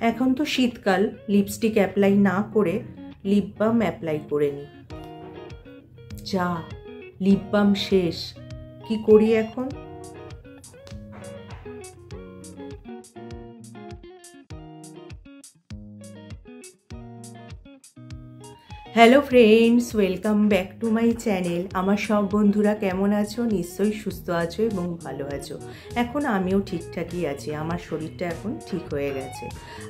এখন তো শীতকাল, লিপস্টিক অ্যাপ্লাই না করে লিপ বাম অ্যাপ্লাই করে নিই। যা, লিপ বাম শেষ, কি করি এখন? Hello friends, welcome back to my channel. আমার সব বন্ধুরা কেমন আছো? নিশ্চয়ই সুস্থ আছো এবং ভালো আছো। এখন আমিও ঠিকঠাকই আছি, আমার শরীরটা এখন ঠিক হয়ে গেছে।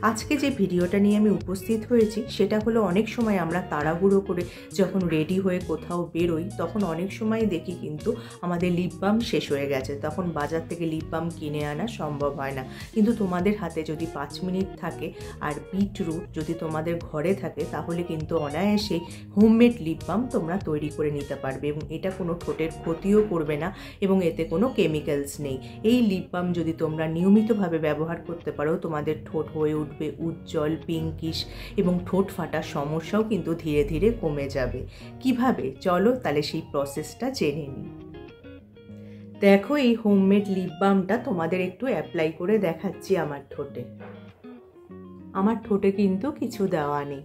আজকে যে ভিডিওটা নিয়ে আমি উপস্থিত হয়েছি সেটা হলো, অনেক সময় আমরা তাড়াহুড়ো করে যখন রেডি হয়ে কোথাও বেরোই তখন অনেক সময় দেখি কিন্তু আমাদের লিপ বাম শেষ হয়ে গেছে। তখন বাজার থেকে লিপ বাম কিনে আনা সম্ভব হয় না। কিন্তু তোমাদের হাতে যদি 5 মিনিট থাকে আর বিটরুট যদি তোমাদের ঘরে থাকে, তাহলে কিন্তু অনায়াসে হোমমেড লিপ বাম তোমরা তৈরি করে নিতে পারবে এবং এটা কোনো ঠোঁটের ক্ষতিও করবে না এবং এতে কোনো কেমিক্যালস নেই। এই লিপ বাম যদি তোমরা নিয়মিতভাবে ব্যবহার করতে পারো, তোমাদের ঠোঁট হয়ে উঠবে উজ্জ্বল, পিঙ্কিশ এবং ঠোঁট ফাটার সমস্যাও কিন্তু ধীরে ধীরে কমে যাবে। কিভাবে? চলো তাহলে সেই প্রসেসটা জেনে নিই। দেখো, এই হোমমেড লিপ বামটা তোমাদের একটু অ্যাপ্লাই করে দেখাচ্ছি আমার ঠোঁটে। আমার ঠোঁটে কিন্তু কিছু দেওয়া নেই।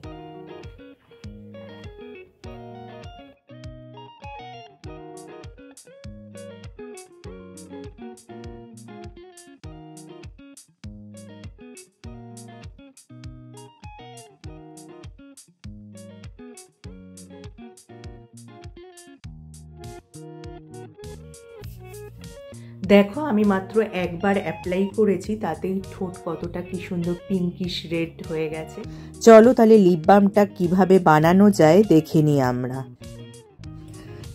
দেখো, আমি মাত্র একবার অ্যাপ্লাই করেছি, তাতেই ঠোঁট কতটা কি সুন্দর পিঙ্কিশ রেড হয়ে গেছে। চলো তাহলে লিপ বামটা কিভাবে বানানো যায় দেখে নিই আমরা।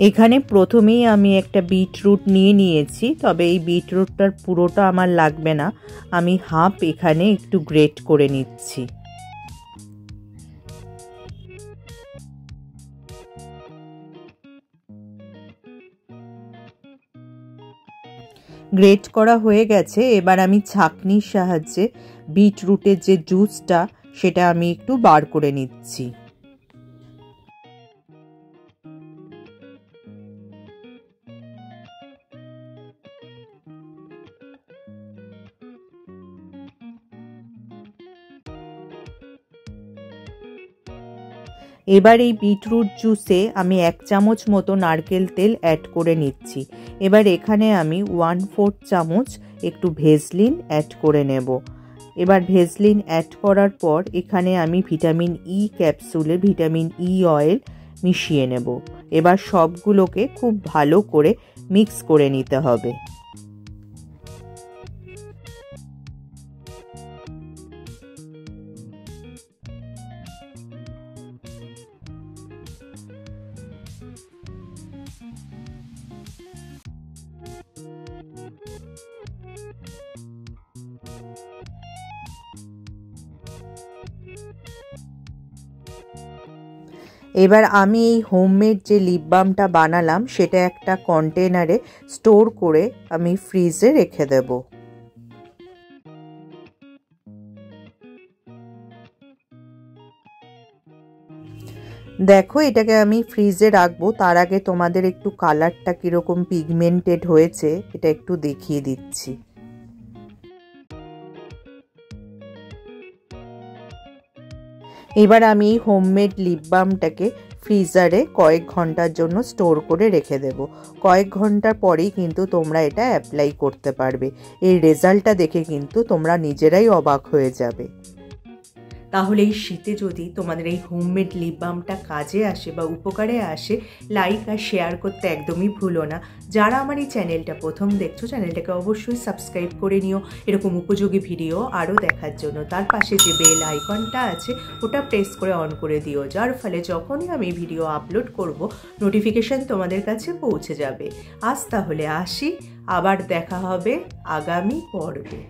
এখানে প্রথমেই আমি একটা বিটরুট নিয়েছি, তবে এই বিটরুটটার পুরোটা আমার লাগবে না, আমি হাফ এখানে একটু গ্রেট করে নিচ্ছি। গ্রেট করা হয়ে গেছে। এবার আমি ছাঁকনির সাহায্যে বিটরুটের যে জুসটা সেটা আমি একটু বার করে নিচ্ছি। এবার এই বিটরুট জুসে আমি 1 চামচ মতো নারকেল তেল অ্যাড করে নিচ্ছি। এবার এখানে আমি 1/4 চামচ একটু ভেসলিন অ্যাড করে নেব। এবার ভেসলিন অ্যাড করার পর এখানে আমি ভিটামিন ই ক্যাপসুলে ভিটামিন ই অয়েল মিশিয়ে নেব। এবার সবগুলোকে খুব ভালো করে মিক্স করে নিতে হবে। এবার আমি এই হোমমেড যে লিপ বামটা বানালাম সেটা একটা কন্টেনারে স্টোর করে আমি ফ্রিজে রেখে দেব। দেখো, এটাকে আমি ফ্রিজে রাখবো, তার আগে তোমাদের একটু কালারটা কিরকম পিগমেন্টেড হয়েছে এটা একটু দেখিয়ে দিচ্ছি। এবার আমি এই হোমমেড লিপ বামটাকে ফ্রিজারে কয়েক ঘন্টার জন্য স্টোর করে রেখে দেব। কয়েক ঘন্টার পরেই কিন্তু তোমরা এটা অ্যাপ্লাই করতে পারবে। এই রেজাল্টটা দেখে কিন্তু তোমরা নিজেরাই অবাক হয়ে যাবে। তাহলে এই শীতে যদি তোমাদের এই হোমমেড লিপ বামটা কাজে আসে বা উপকারে আসে, লাইক আর শেয়ার করতে একদমই ভুলো না। যারা আমার এই চ্যানেলটা প্রথম দেখছো, চ্যানেলটাকে অবশ্যই সাবস্ক্রাইব করে নিও এরকম উপযোগী ভিডিও আরও দেখার জন্য। তার পাশে যে বেল আইকনটা আছে ওটা প্রেস করে অন করে দিও, যার ফলে যখনই আমি ভিডিও আপলোড করব নোটিফিকেশান তোমাদের কাছে পৌঁছে যাবে। আজ তাহলে আসি, আবার দেখা হবে আগামী পর্বে।